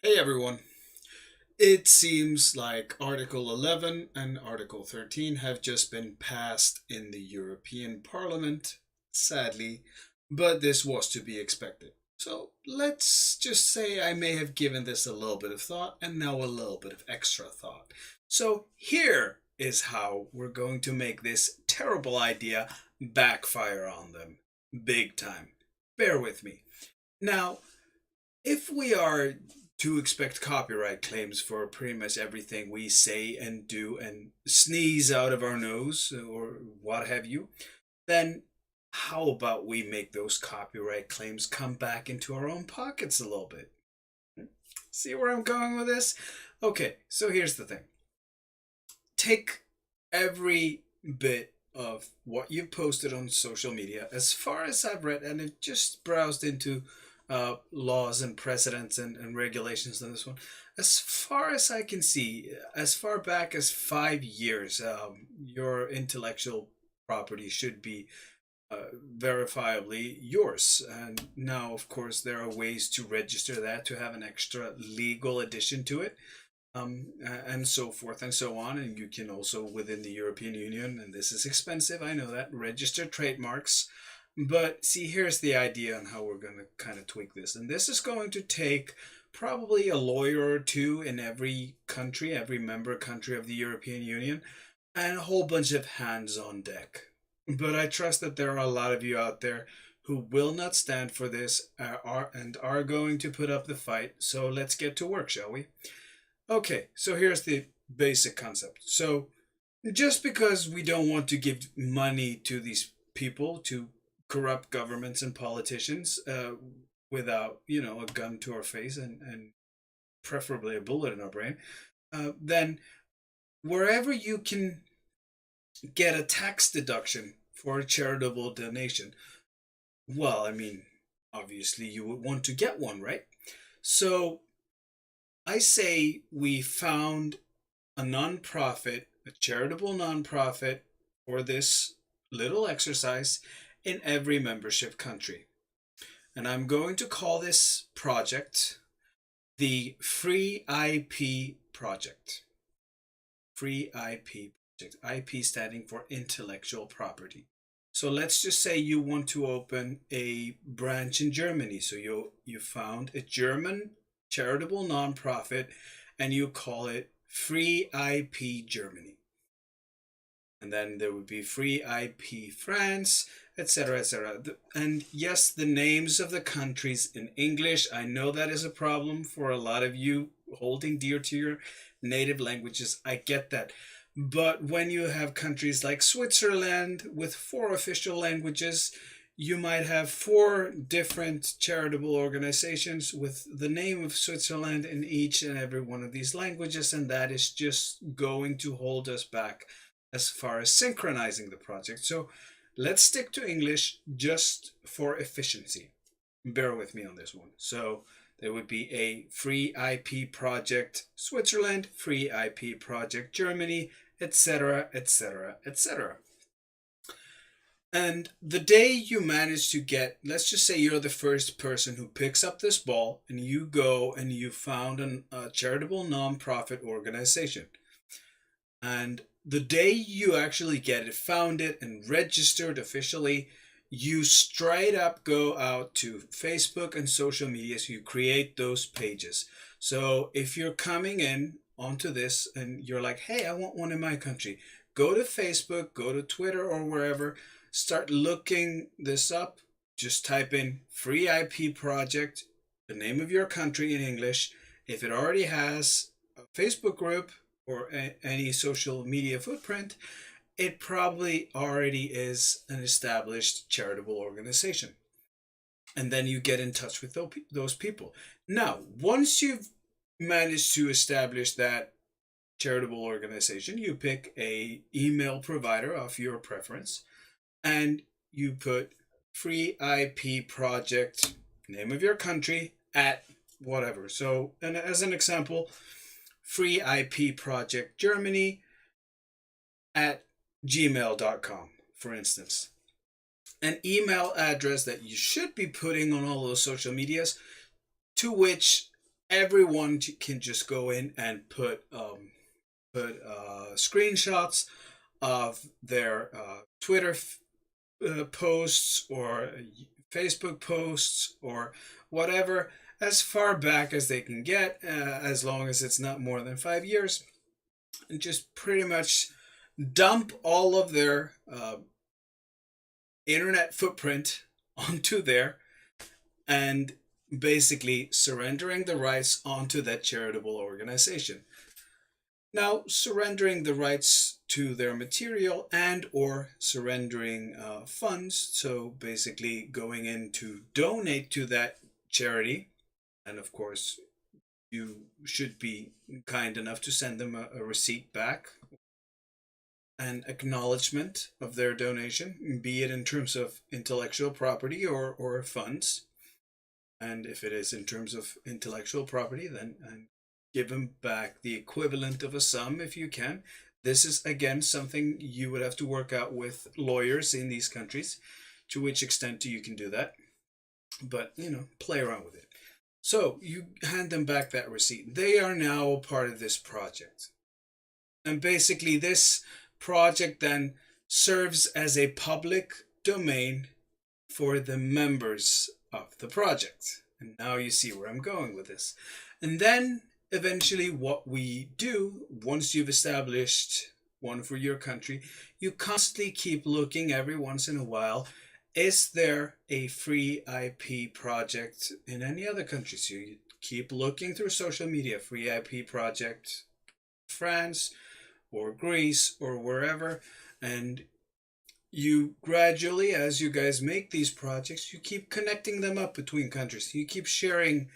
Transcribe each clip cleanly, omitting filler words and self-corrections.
Hey everyone. It seems like Article 11 and Article 13 have just been passed in the European Parliament, sadly, but this was to be expected. So let's just say I may have given this a little bit of thought and now a little bit of extra thought. So here is how we're going to make this terrible idea backfire on them. Big time. Bear with me. Now, if we are to expect copyright claims for pretty much everything we say and do and sneeze out of our nose or what have you, then how about we make those copyright claims come back into our own pockets a little bit? See where I'm going with this? Okay, so here's the thing. Take every bit of what you've posted on social media, as far as I've read, and I've just browsed into laws and precedents and regulations on this one. As far as I can see, as far back as 5 years, your intellectual property should be verifiably yours. And now, of course, there are ways to register that to have an extra legal addition to it, and so forth and so on. And you can also, within the European Union, and this is expensive, I know that, register trademarks. But see, here's the idea on how we're going to kind of tweak this. And this is going to take probably a lawyer or two in every country, every member country of the European Union, and a whole bunch of hands on deck. But I trust that there are a lot of you out there who will not stand for this and are going to put up the fight. So let's get to work, shall we? Okay, so here's the basic concept. So just because we don't want to give money to these people, to corrupt governments and politicians, without, a gun to our face and preferably a bullet in our brain, then wherever you can get a tax deduction for a charitable donation, well, I mean, obviously you would want to get one, right? So I say we found a nonprofit, a charitable nonprofit for this little exercise in every membership country. And I'm going to call this project the Free IP Project. Free IP Project. IP standing for intellectual property. So let's just say you want to open a branch in Germany. So you found a German charitable nonprofit and you call it Free IP Germany. And then there would be Free IP France, etc., etc. And yes, the names of the countries in English. I know that is a problem for a lot of you holding dear to your native languages. I get that. But when you have countries like Switzerland with four official languages, you might have four different charitable organizations with the name of Switzerland in each and every one of these languages, and that is just going to hold us back as far as synchronizing the project. So let's stick to English just for efficiency. Bear with me on this one. So there would be a Free IP Project Switzerland, Free IP Project Germany, etc., etc., etc. And the day you manage to get, let's just say you're the first person who picks up this ball and you go and you found a charitable nonprofit organization. And the day you actually get it, found it, and registered officially, you straight up go out to Facebook and social media. So you create those pages. So if you're coming in onto this and you're like, hey, I want one in my country, go to Facebook, go to Twitter or wherever, start looking this up. Just type in Free IP Project, the name of your country in English. If it already has a Facebook group or any social media footprint, it probably already is an established charitable organization. And then you get in touch with those people. Now, once you've managed to establish that charitable organization, you pick a email provider of your preference and you put Free IP Project, name of your country, at whatever. So, and as an example, Free IP Project Germany at gmail.com, for instance. An email address that you should be putting on all those social medias, to which everyone can just go in and put screenshots of their Twitter posts or Facebook posts or whatever, as far back as they can get, as long as it's not more than 5 years, and just pretty much dump all of their internet footprint onto there, and basically surrendering the rights onto that charitable organization. Now, surrendering the rights to their material and or surrendering funds, so basically going in to donate to that charity, and of course, you should be kind enough to send them a receipt back, an acknowledgement of their donation, be it in terms of intellectual property or funds. And if it is in terms of intellectual property, then give them back the equivalent of a sum if you can. This is, again, something you would have to work out with lawyers in these countries, to which extent you can do that. But, play around with it. So you hand them back that receipt. They are now a part of this project. And basically, this project then serves as a public domain for the members of the project. And now you see where I'm going with this. And then eventually what we do, once you've established one for your country, you constantly keep looking every once in a while. Is there a free IP project in any other country? So you keep looking through social media, free IP project, France or Greece or wherever, and you gradually, as you guys make these projects, you keep connecting them up between countries. You keep sharing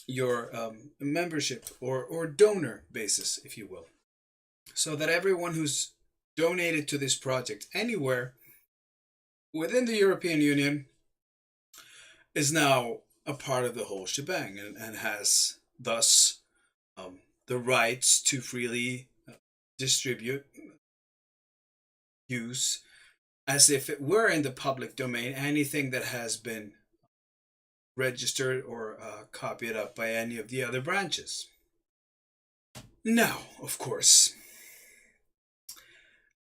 your membership or donor basis, if you will, so that everyone who's donated to this project anywhere within the European Union is now a part of the whole shebang, and has thus the rights to freely distribute, use, as if it were in the public domain, anything that has been registered or copied up by any of the other branches. Now, of course,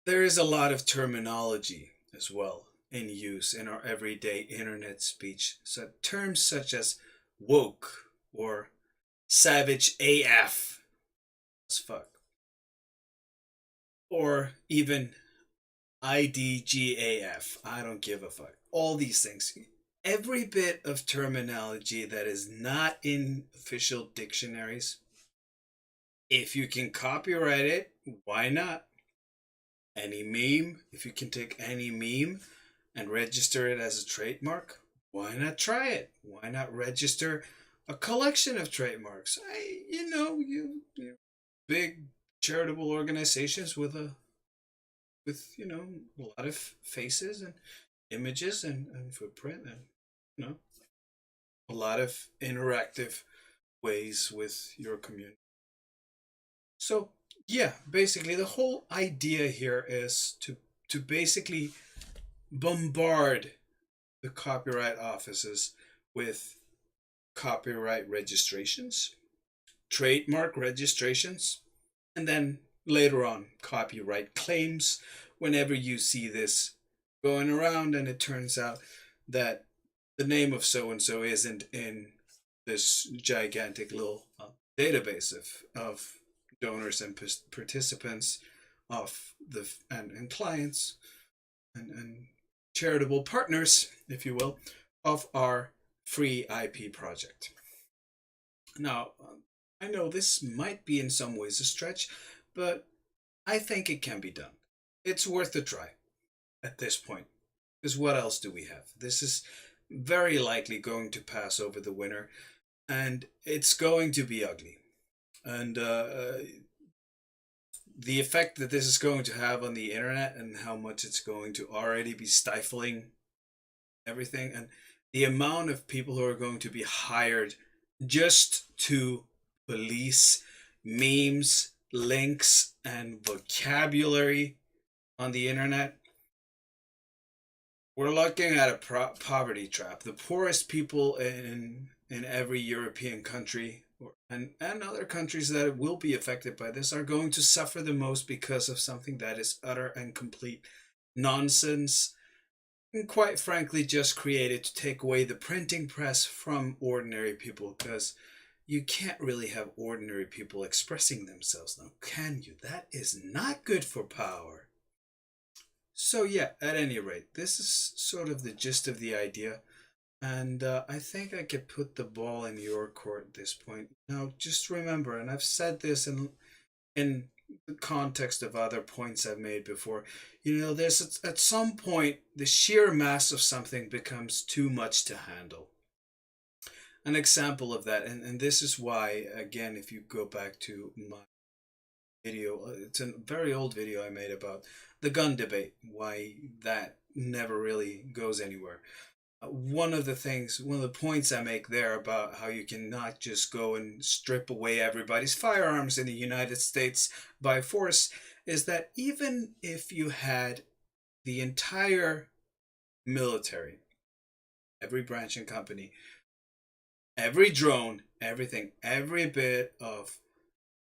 there is a lot of terminology as well in use in our everyday internet speech. So terms such as woke or savage AF as fuck, or even IDGAF, I don't give a fuck. All these things. Every bit of terminology that is not in official dictionaries, if you can copyright it, why not? Any meme, if you can take any meme and register it as a trademark, why not try it? Why not register a collection of trademarks? You big charitable organizations with a lot of faces and images and footprint, and a lot of interactive ways with your community. So yeah, basically the whole idea here is to basically bombard the copyright offices with copyright registrations, trademark registrations, and then later on copyright claims whenever you see this going around and it turns out that the name of so and so isn't in this gigantic little database of donors and participants of and clients and charitable partners, if you will, of our free IP project. Now, I know this might be in some ways a stretch, but I think it can be done. It's worth a try at this point. Because what else do we have? This is very likely going to pass over the winter, and it's going to be ugly. And the effect that this is going to have on the internet and how much it's going to already be stifling everything, and the amount of people who are going to be hired just to police memes, links, and vocabulary on the internet. We're looking at a poverty trap. The poorest people in in every European country, and other countries that will be affected by this, are going to suffer the most because of something that is utter and complete nonsense, and quite frankly just created to take away the printing press from ordinary people, because you can't really have ordinary people expressing themselves now, can you? That is not good for power. So yeah, at any rate, this is sort of the gist of the idea. And I think I could put the ball in your court at this point. Now, just remember, and I've said this in the context of other points I've made before, there's at some point the sheer mass of something becomes too much to handle. An example of that, and this is why, again, if you go back to my video, it's a very old video I made about the gun debate, why that never really goes anywhere. One of the points I make there about how you cannot just go and strip away everybody's firearms in the United States by force is that even if you had the entire military, every branch and company, every drone, everything, every bit of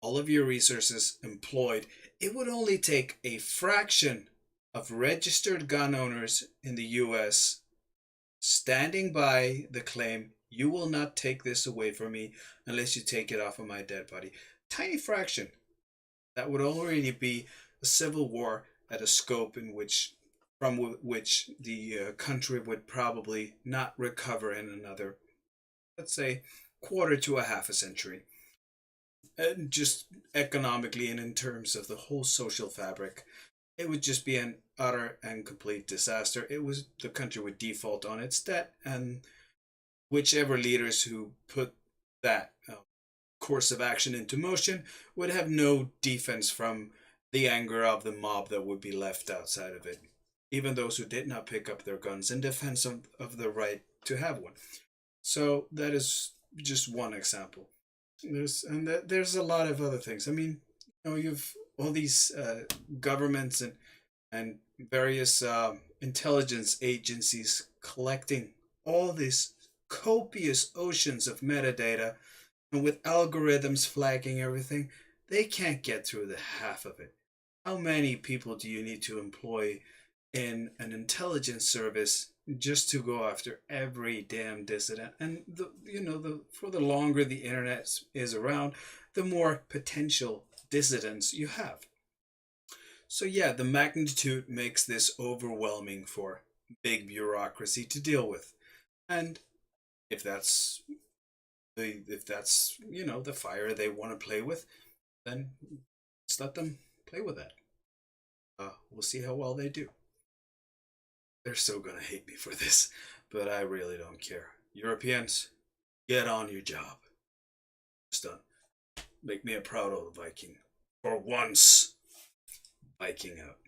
all of your resources employed, it would only take a fraction of registered gun owners in the US standing by the claim, "You will not take this away from me unless you take it off of my dead body." Tiny fraction. That would already be a civil war at a scope in which, from which the country would probably not recover in another, let's say, quarter to a half a century. And just economically and in terms of the whole social fabric, it would just be an utter and complete disaster. The country would default on its debt, and whichever leaders who put that course of action into motion would have no defense from the anger of the mob that would be left outside of it, even those who did not pick up their guns in defense of the right to have one. So that is just one example. There's a lot of other things. I mean, you've all these governments and various intelligence agencies collecting all these copious oceans of metadata, and with algorithms flagging everything, they can't get through the half of it. How many people do you need to employ in an intelligence service just to go after every damn dissident? And for the longer the internet is around, the more potential dissidents you have. So yeah, the magnitude makes this overwhelming for big bureaucracy to deal with. And if that's the fire they want to play with, then let's let them play with that. We'll see how well they do. They're so gonna hate me for this, but I really don't care. Europeans, get on your job. It's done. Make me a proud old Viking. For once. Viking out.